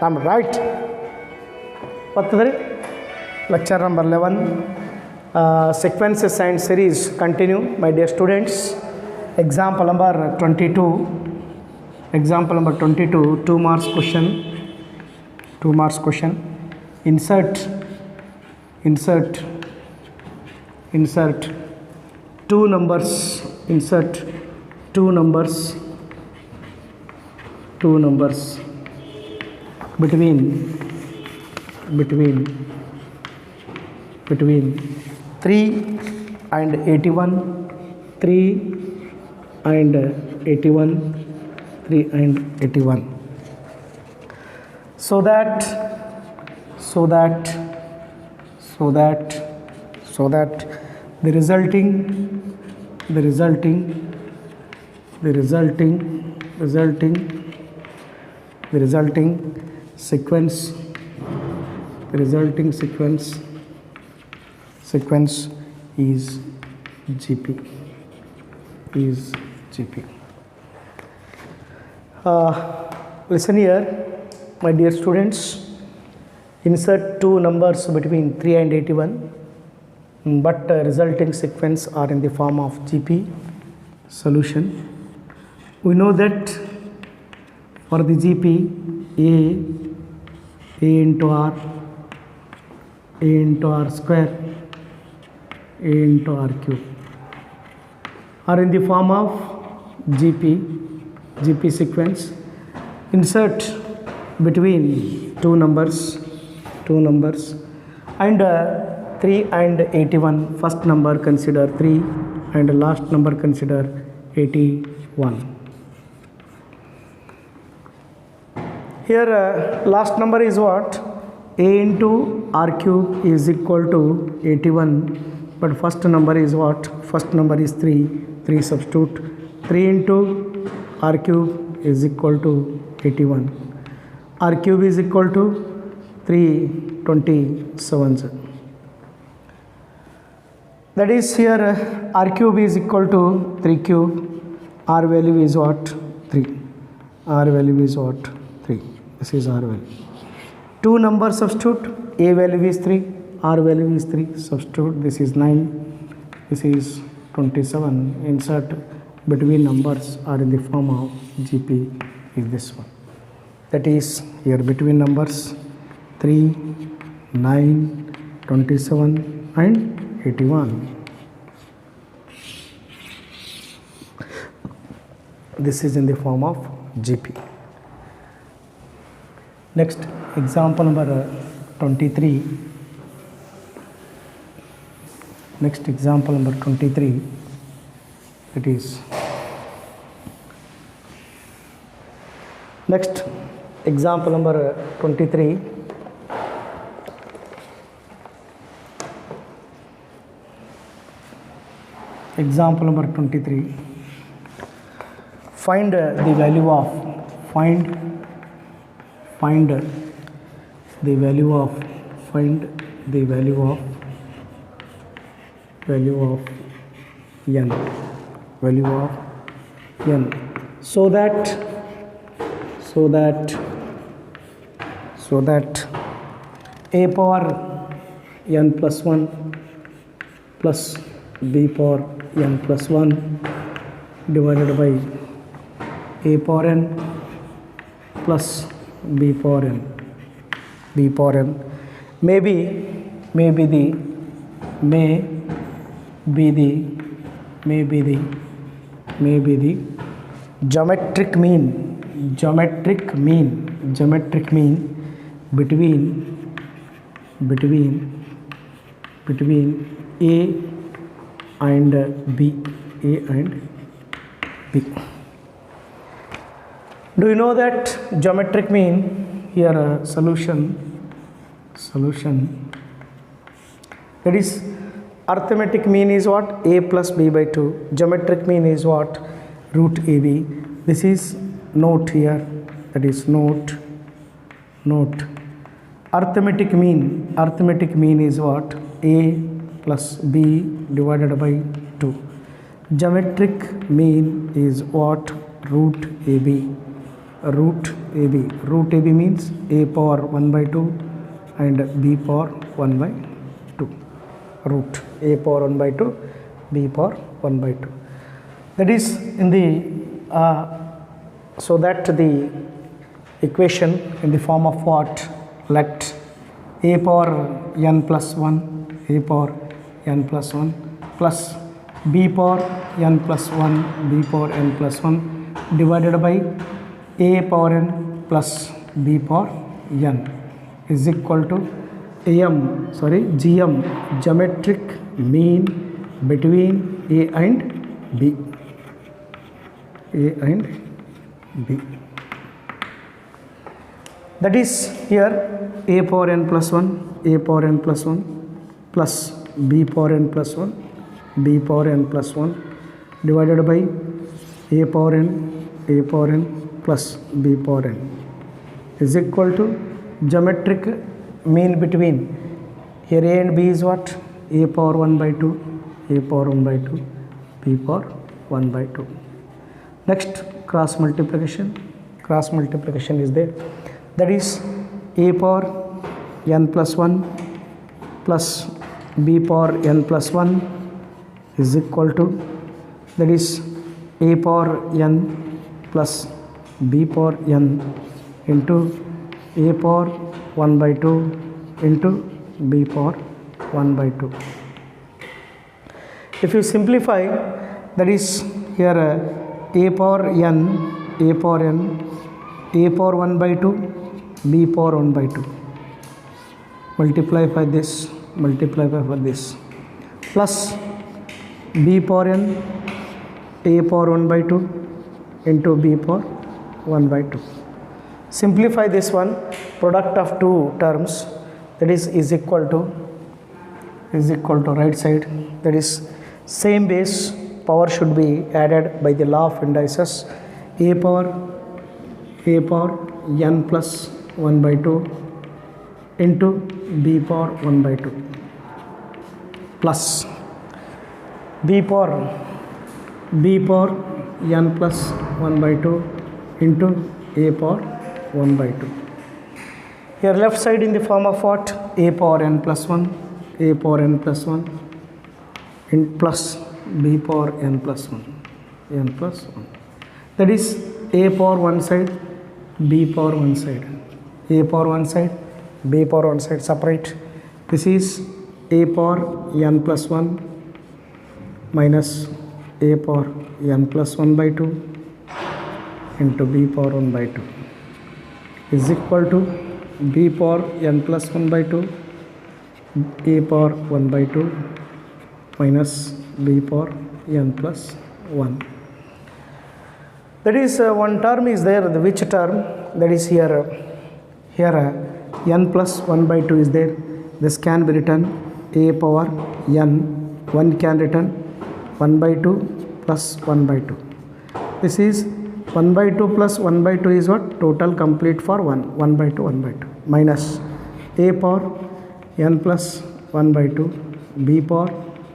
am right. What lecture number 11, sequences and series continue, my dear students. Example number 22. Example number 22, 2 marks question. 2 marks question. Insert two numbers. Insert two numbers between 3 and 81, 3 and 81, 3 and 81, so that the resulting sequence is GP. Listen here, my dear students. Insert two numbers between 3 and 81, but resulting sequence are in the form of GP. Solution. We know that for the GP, A into R, A into R square, A into R cube are in the form of GP sequence. Insert between two numbers and 3 and 81. First number consider 3 and last number consider 81. Here last number is what? A into R cube is equal to 81, but first number is what? First number is 3 substitute. 3 into R cube is equal to 81. R cube is equal to 327. That is here R cube is equal to 3 cube. R value is what? 3. R value is what? 3. This is R value. Two numbers substitute. A value is 3. R value is 3. Substitute. This is 9. This is 27. Insert between numbers are in the form of GP is this one. That is here between numbers 3, 9, 27 and 81. This is in the form of GP. Next, example number 23. Next example number 23. It is next example number 23. Example number 23. Find the value of n, so that a power n plus 1 plus b power n plus 1 divided by a power n plus b power n may be the geometric mean between A and B. Do you know that geometric mean? Here solution that is arithmetic mean is what? A plus B by 2. Geometric mean is what? Root AB. This is note here, that is note. Arithmetic mean is what? A plus B divided by 2. Geometric mean is what? Root AB. root AB. Root AB means a power 1 by 2 and b power 1 by 2. Root a power 1 by 2, b power 1 by 2. That is in the so that the equation in the form of what? Let a power n plus 1, a power n plus 1 plus b power n plus 1, b power n plus 1 divided by a power n plus b power n is equal to GM, geometric mean between a and b. That is here a power n plus 1, a power n plus 1 plus b power n plus 1, b power n plus 1 divided by a power n plus b power n is equal to geometric mean between, here a and b is what? A power 1 by 2, a power 1 by 2, b power 1 by 2. Next, cross multiplication is there. That is a power n plus 1 plus b power n plus 1 is equal to, that is a power n plus b power n into a power 1 by 2 into b power 1 by 2. If you simplify, that is here a power n, a power 1 by 2, b power 1 by 2. Multiply by this plus b power n, a power 1 by 2 into b power 1 by 2. Simplify this one, product of two terms, that is equal to right side, that is same base, power should be added by the law of indices, a power n plus 1 by 2 into b power 1 by 2 plus b power n plus 1 by 2 into a power 1 by 2. Here left side in the form of what? A power n plus 1, a power n plus 1 in plus b power n plus 1. That is a power one side, b power one side. A power one side, b power one side separate. This is a power n plus 1 minus a power n plus 1 by 2 into b power 1 by 2 is equal to b power n plus 1 by 2, a power 1 by 2 minus b power n plus 1. That is one term is there, which term? That is here n plus 1 by 2 is there. This can be written a power n, 1 can written 1 by 2 plus 1 by 2. This is 1 by 2 plus 1 by 2 is what? Total complete for 1 by 2, 1 by 2 minus a power n plus 1 by 2, b power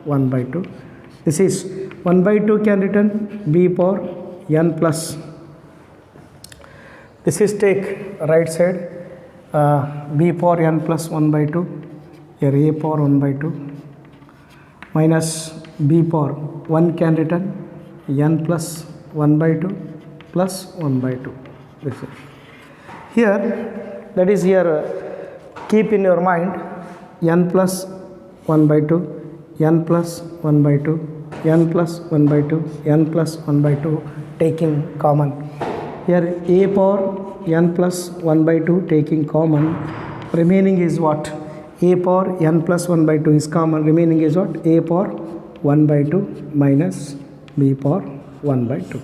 1 by 2. This is 1 by 2 can written b power n plus, this is take right side b power n plus 1 by 2, here a power 1 by 2 minus b power 1 can written n plus 1 by 2 plus 1 by 2. This is here, that is here keep in your mind n plus 1 by 2, n plus 1 by 2, n plus 1 by 2, n plus 1 by 2 taking common. Here a power n plus 1 by 2 taking common, remaining is what? A power n plus 1 by 2 is common, remaining is what? A power 1 by 2 minus b power 1 by 2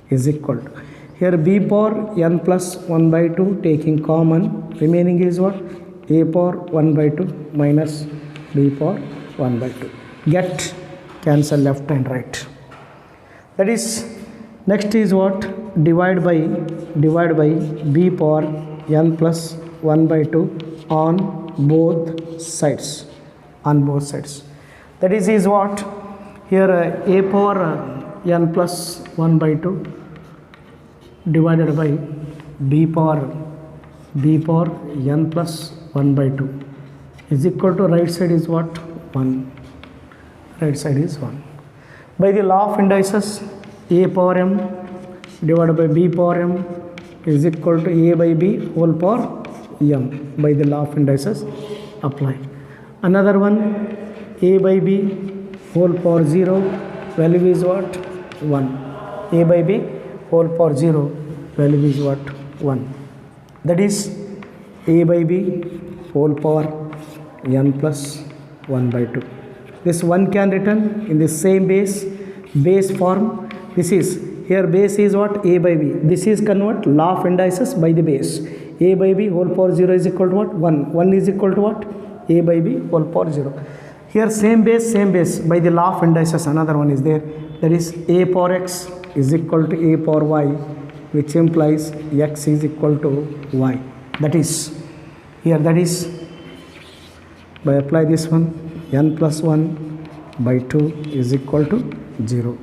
is equal to, here b power n plus 1 by 2 taking common, remaining is what? A power 1 by 2 minus b power 1 by 2. Get, cancel left and right. That is, next is what? Divide by b power n plus 1 by 2 on both sides. That is what? Here a power n plus 1 by 2 divided by b power n plus 1 by 2 is equal to right side is what? 1. Right side is 1. By the law of indices, a power m divided by b power m is equal to a by b whole power m. By the law of indices, apply. Another one, a by b whole power 0, value is what? 1. A by b whole power 0, value is what? 1. That is a by b whole power n plus 1 by 2. This one can written in the same base form. This is here base is what? A by b. This is convert law of indices by the base. A by b whole power 0 is equal to what? 1. 1 is equal to what? A by b whole power 0. Here same base by the law of indices. Another one is there. That is a power x is equal to a power y, which implies x is equal to y. That is here, that is by apply this one, n plus 1 by 2 is equal to 0.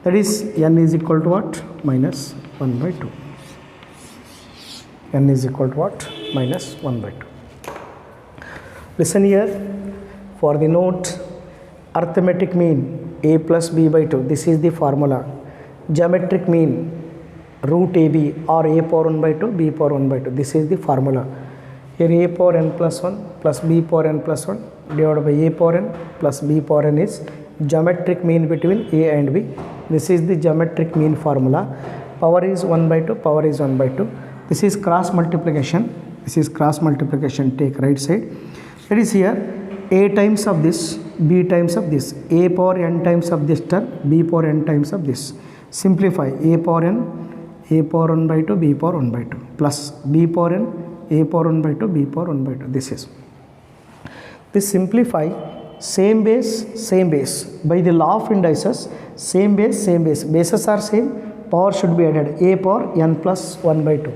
That is n is equal to what? Minus 1 by 2. N is equal to what? Minus 1 by 2. Listen here, for the note, arithmetic mean a plus b by 2. This is the formula. Geometric mean root ab or a power 1 by 2, b power 1 by 2. This is the formula. Here a power n plus 1 plus b power n plus 1 divided by a power n plus b power n is geometric mean between a and b. This is the geometric mean formula. Power is 1 by 2, power is 1 by 2. This is cross multiplication. This is cross multiplication. Take right side. That is here a times of this, b times of this, a power n times of this term, b power n times of this. Simplify a power n, a power 1 by 2, b power 1 by 2 plus b power n, a power 1 by 2, b power 1 by 2. This is. This simplify same base. By the law of indices, same base. Bases are same. Power should be added. A power n plus 1 by 2.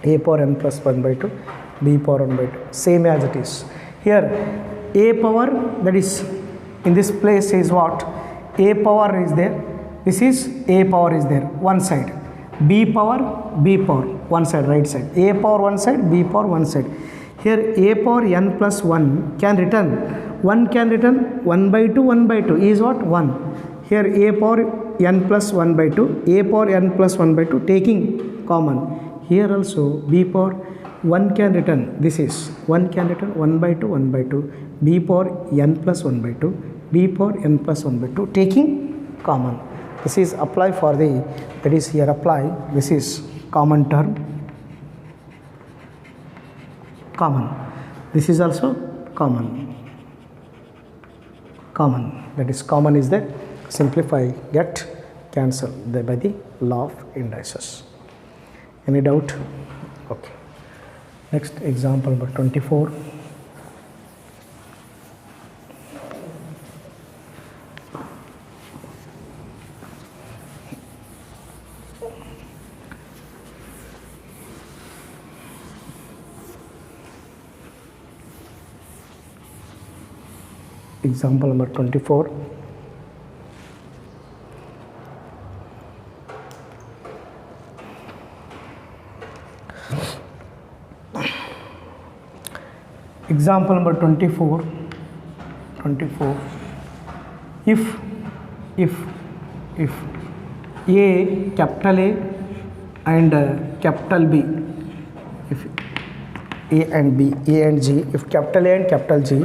A power n plus 1 by 2. B power 1 by 2. Same as it is. Here a power, that is in this place is what? A power is there. This is a power is there. One side. B power one side, right side. A power one side, b power one side. Here a power n plus 1 can return 1 by 2 is what? 1. Here a power n plus 1 by 2, a power n plus 1 by 2 taking common. Here also b power 1 can return. This is 1 can return 1 by 2, b power n plus 1 by 2, b power n plus 1 by 2 taking common. This is apply for the, that is here apply. This is common term. Common. This is also common. That is common is that simplify, get, cancel by the law of indices. Any doubt? Okay. Next example number 24. Example number 24. Example number 24. If A, capital A and capital B, if A and B, A and G, if capital A and capital G,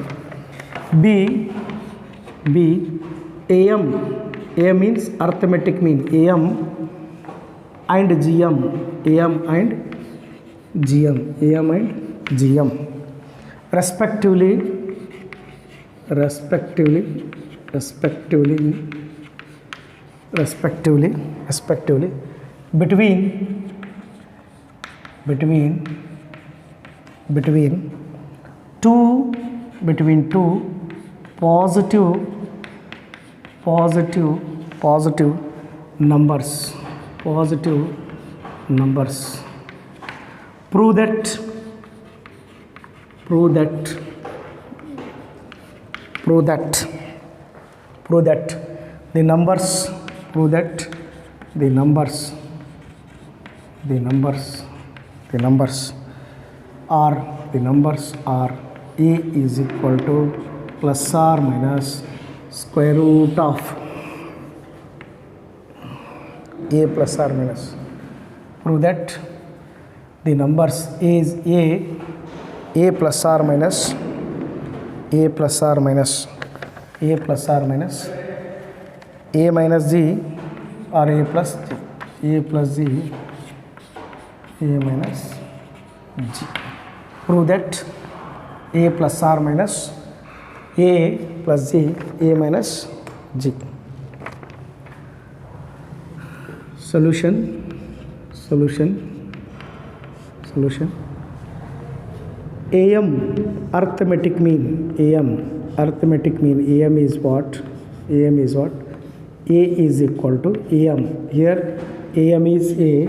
B, AM means arithmetic mean, AM and GM, respectively between two positive numbers. Prove that the numbers the numbers are a is equal to plus or minus square root of a plus or minus. Prove that the numbers is a plus or minus a minus a minus g or a plus g a minus g. Prove that a plus or minus a plus g a minus g. Solution AM arithmetic mean AM is what? A is equal to AM. Here AM is A,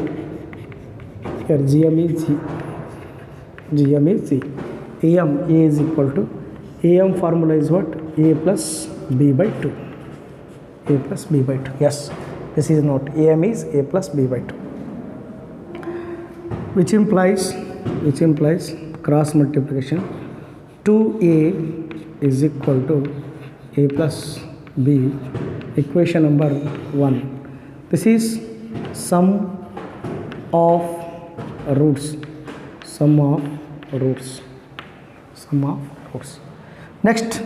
here GM is G. AM A is equal to AM formula is what? A plus B by 2. Yes, this is not AM is A plus B by 2, which implies cross multiplication 2A is equal to A plus B, equation number 1. This is sum of roots. Next,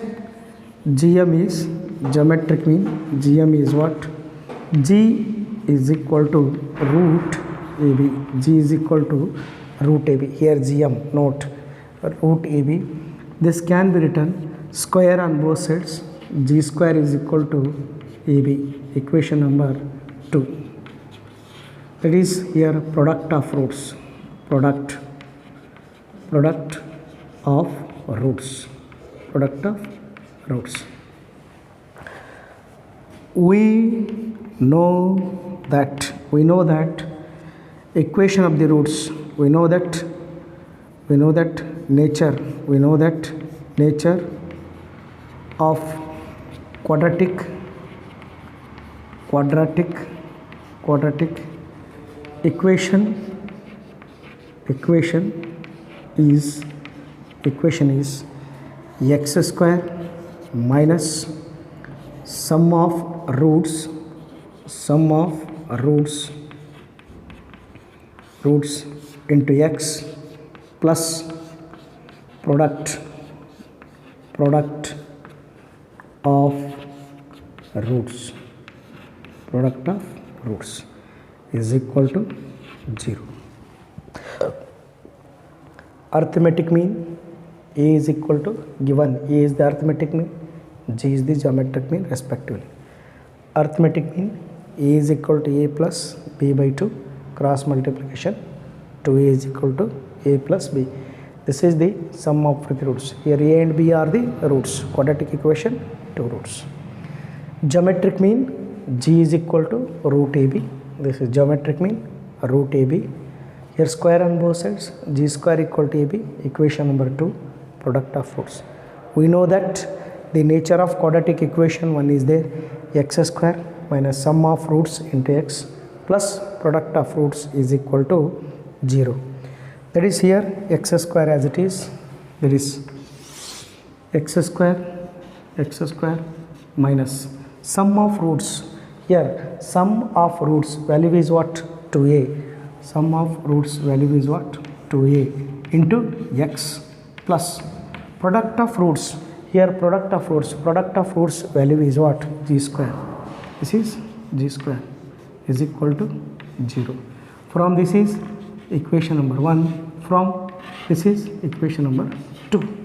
GM is geometric mean. GM is what? G is equal to root AB. G is equal to root AB. Here GM, note root AB. This can be written square on both sides. G square is equal to AB, equation number 2. That is here product of roots. Product of roots. We know that equation of the roots. We know that nature of quadratic equation is x square minus sum of roots into x plus product of roots is equal to 0. Arithmetic mean A is equal to, given A is the arithmetic mean, G is the geometric mean respectively. Arithmetic mean A is equal to A plus B by 2, cross multiplication 2A is equal to A plus B. This is the sum of the roots. Here A and B are the roots. Quadratic equation, 2 roots. Geometric mean G is equal to root AB. This is geometric mean root AB. Here square on both sides, G square equal to AB, equation number 2, product of roots. We know that the nature of quadratic equation 1 is there, x square minus sum of roots into x plus product of roots is equal to 0. That is here x square as it is, there is x square minus sum of roots. Here sum of roots value is what? 2a. Sum of roots value is what? 2a into x plus product of roots. Here product of roots value is what? G square. This is G square is equal to 0. From this is equation number 1. From this is equation number 2.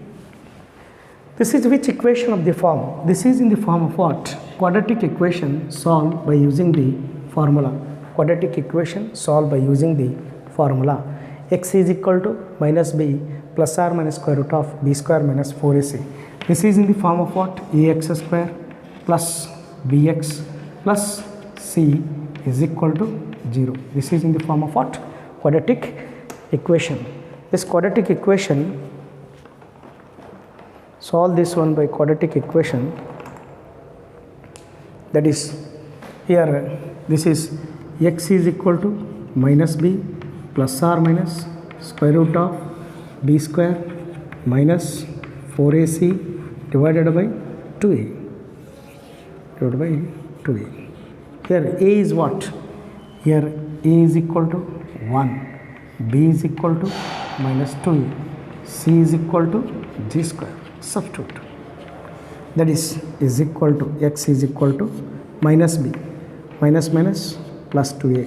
This is which equation of the form? This is in the form of what? Quadratic equation solved by using the formula. Quadratic equation solved by using the formula. X is equal to minus b plus or minus square root of b square minus 4ac. This is in the form of what? Ax square plus bx plus c is equal to 0. This is in the form of what? Quadratic equation. This quadratic equation, solve this one by quadratic equation, that is here this is x is equal to minus b plus or minus square root of b square minus 4ac divided by 2a divided by 2a. Here a is what? Here a is equal to 1, b is equal to minus 2a, c is equal to g square. Substitute. That is equal to x is equal to minus b, minus minus plus 2a,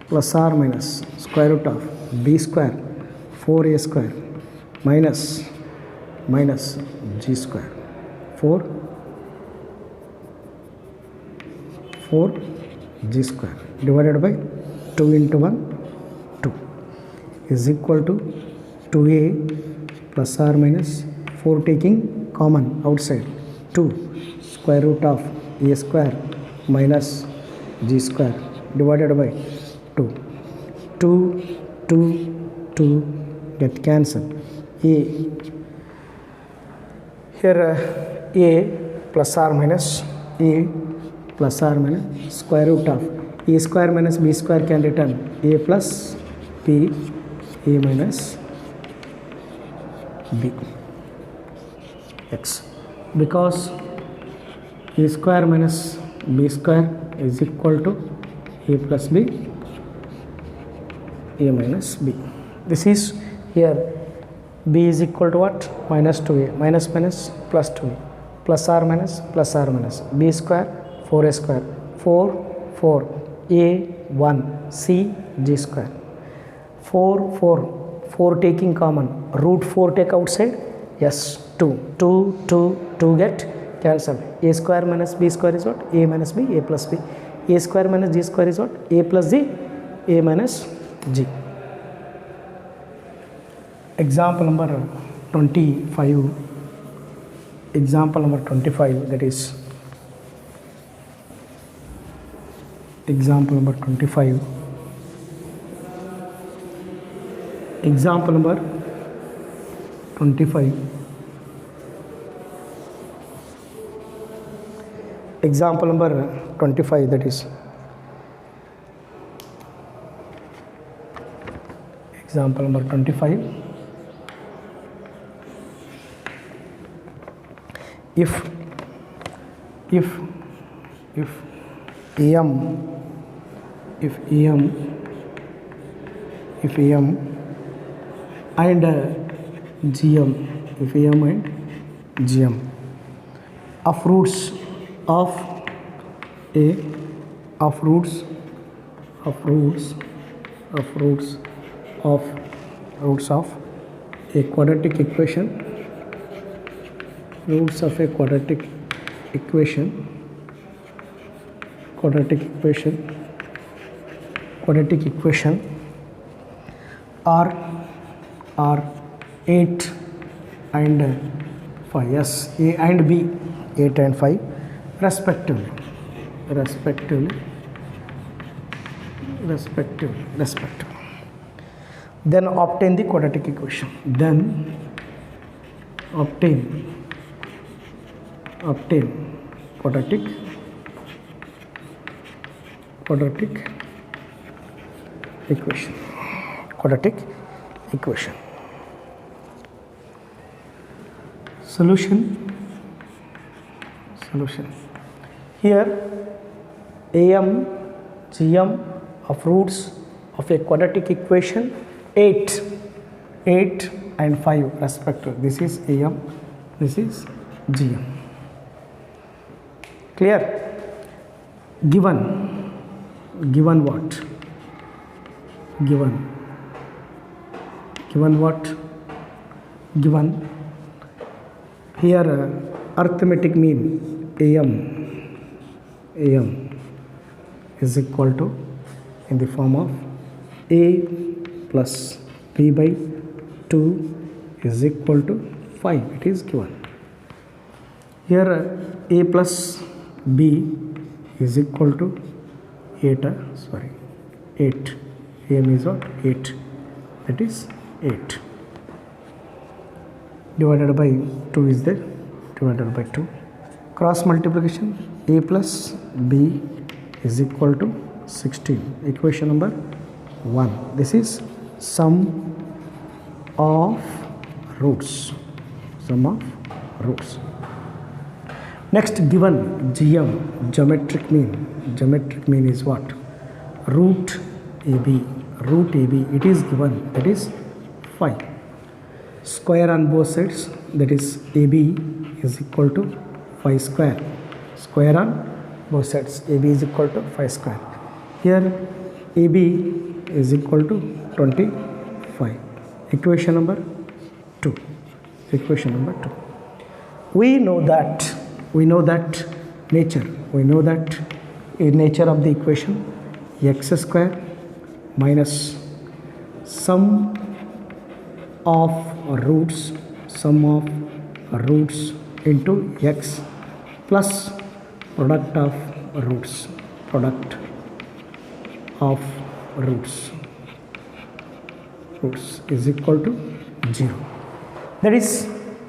plus or minus square root of b square 4a square minus minus g square 4 g square divided by 2 into 1 2 is equal to 2a plus or minus 4 taking common outside 2 square root of a square minus g square divided by 2 2 get cancelled. A here a plus or minus square root of a square minus b square can return a plus b, a minus b x, because a square minus b square is equal to a plus b, a minus b. This is here b is equal to what? Minus 2a, minus minus plus 2a, plus or minus b square 4a square 4 a 1 c g square 4 taking common, root 4 take outside, yes 2 get cancelled. A square minus b square is what? A minus b, a plus b. A square minus g square is what? A plus g, a minus g. Example number 25. Example number 25, that is example number 25. Example number 25. Example number 25, that is example number 25. If am and gm of roots of a quadratic equation, roots of a quadratic equation are 8 and 5, yes, a and b 8 and 5 respectively. Then obtain the quadratic equation. Obtain quadratic equation. Solution. Here am gm of roots of a quadratic equation 8 and 5 respectively. This is am, this is gm. Clear? Given what? Given here arithmetic mean am is equal to, in the form of a plus b by 2 is equal to 5. It is given. Here a plus b is equal to 8. am is what? 8. That is 8 divided by 2 is there, divided by 2. Cross multiplication, a plus b is equal to 16. Equation number 1. This is sum of roots, sum of roots. Next, given GM, geometric mean is what? Root AB, it is given, that is 5. Square on both sides, that is AB is equal to 5 square. Square on both sides, AB is equal to 5 square. Here AB is equal to 25. Equation number 2. We know that nature of the equation x square minus sum of roots into x plus product of roots is equal to 0. That is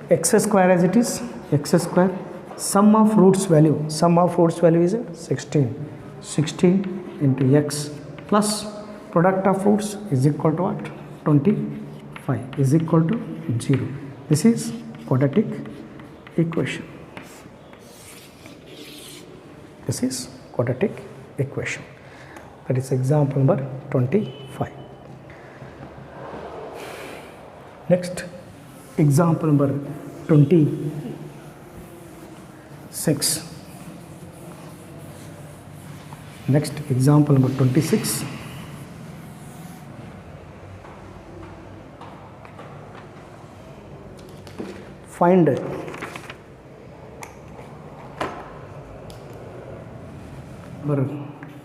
x square as it is, x square, sum of roots value is 16 into x plus product of roots is equal to what? 25 is equal to 0. This is quadratic equation. That is example number 25. Next, example number 26. Find number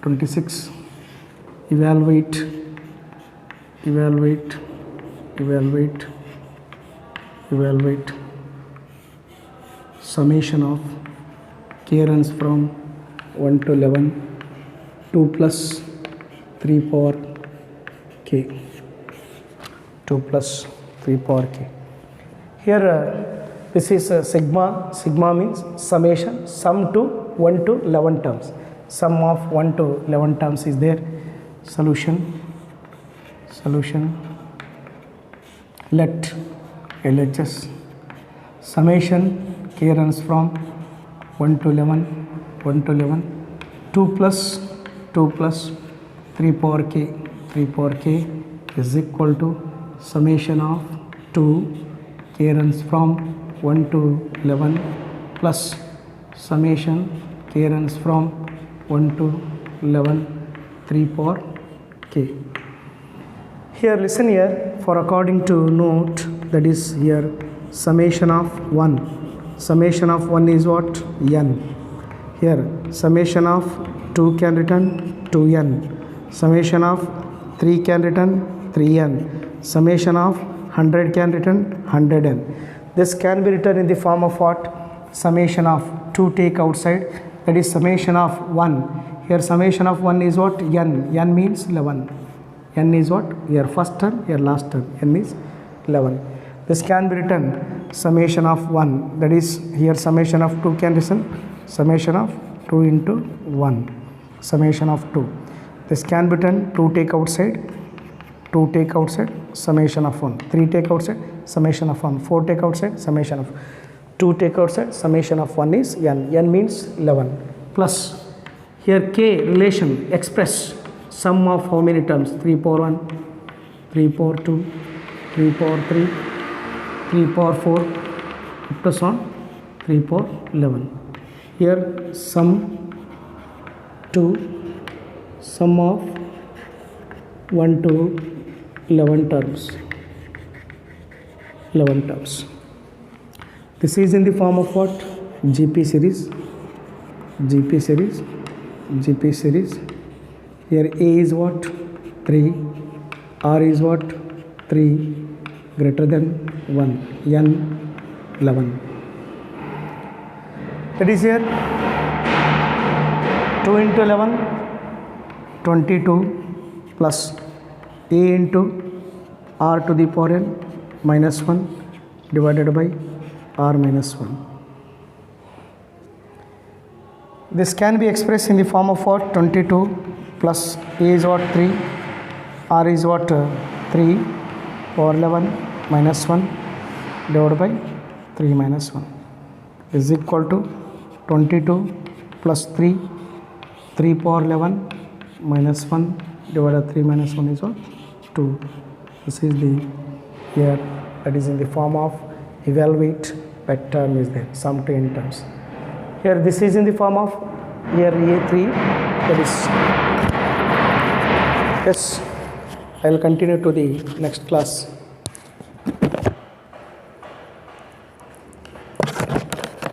26. Evaluate summation of k runs from 1 to 11, 2 plus 3 power k. Here this is sigma. Sigma means summation, sum to 1 to 11 terms. Sum of 1 to 11 terms is there. Solution. Let LHS summation k runs from 1 to 11, 2 plus 3 power k is equal to summation of 2 k runs from 1 to 11 plus summation k runs from 1 to 11 3 power k. Here listen here, for according to note, that is here summation of 1 is what? N. Here summation of 2 can written 2n, summation of 3 can written 3n, summation of 100 can written 100n. This can be written in the form of what? Summation of 2 take outside, that is summation of 1. Here summation of 1 is what? N means 11. N is what? Your first term, your last term. N is 11. This can be written summation of 1, that is here summation of 2 can written summation of 2 into 1, summation of 2. This can be written 2 take outside, summation of 1, 3 take outside, summation of 1, 4 take outside, summation of 2 take outside, summation of 1 is n. N means 11 plus here k relation express sum of how many terms? 3 power 1, 3 power 2, 3 power 3, 3 power 4 up to on 3 power 11. Here sum of 1 to 11 terms. This is in the form of what? GP series. Here A is what? 3, R is what? 3, greater than 1, N 11. That is here 2 into 11, 22 plus A into R to the power n minus 1 divided by R minus 1. This can be expressed in the form of what? 22 plus A is what? 3, R is what? 3 power 11 minus 1 divided by 3 minus 1 is equal to 22 plus 3 3 power 11 minus 1 divided by 3 minus 1 is what? 2. This is the here that is in the form of evaluate that term is there, sum to n terms. Here this is in the form of here A3, that is yes. I will continue to the next class.